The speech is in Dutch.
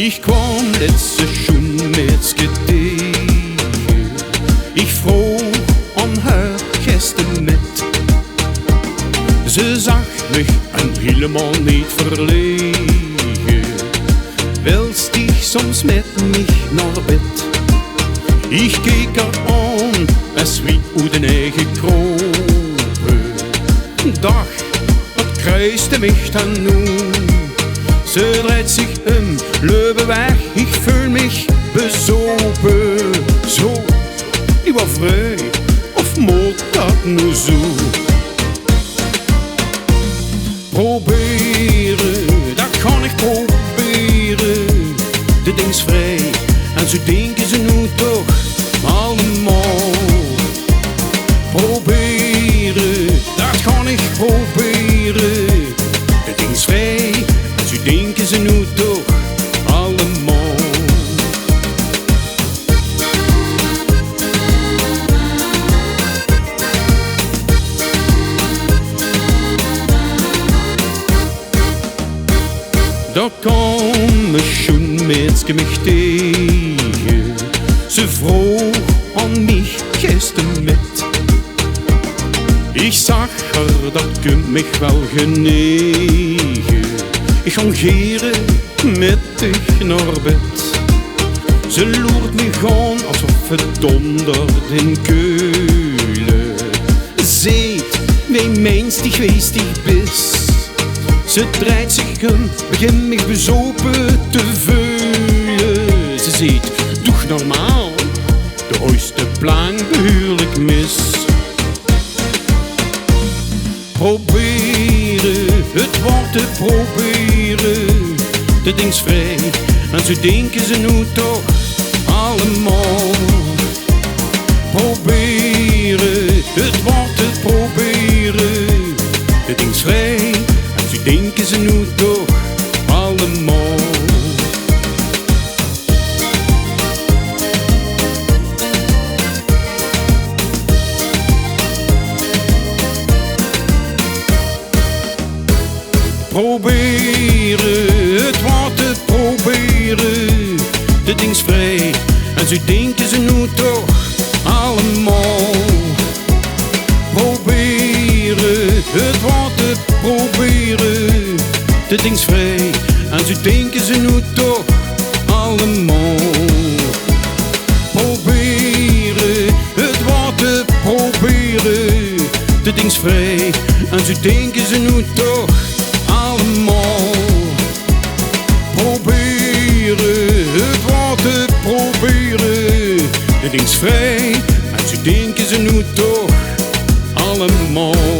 Ich kwam letzte schon met gedegen. Ich vroeg aan haar gisteren met. Ze zag mich en helemaal niet verlegen. Wel stieg soms met mich naar bed. Ich keek haar aan, als wie uit een eigen kropen. Dag, wat kruiste mich dan nu? Ze dreht sich löbe weg, ich fühl mich besopen. Zo, die war vrij, of moet dat nu zo? Proberen, dat kan ik proberen. De ding is vrij, en zo denken ze nu toch allemaal. Proberen, dat kan ik proberen. De ding is vrij, en zo denken ze nu toch allemaal. Da kwam me schon met mich tegen. Ze vroeg aan mich gisteren met. Ich sag haar, dat kunt mich wel genegen. Ich hongere met dich naar bed. Ze loert mich aan alsof het dondert in Keulen. Seht, wie meinst ich wees dich bist. Ze draait zich om, begint mich besopen te veulen. Ze ziet, toch normaal, de ooiste plan behuurlijk mis. Proberen, het wordt te proberen. De ding is vrij, en zo denken ze nu toch allemaal. Proberen, het wordt te proberen. De ding is vrij, en zo denken ze nu toch allemaal. Proberen, het wordt te proberen. De ding is vrij, en zo denken ze nu toch allemaal. Proberen, het wordt te proberen. De ding is vrij, en zo denken ze nu toch allemaal. Proberen, het wordt te proberen. De ding is vrij, en zo denken ze nu toch allemaal. Proberen, het wordt te proberen. De ding is vrij, en zo denken ze nu toch allemaal.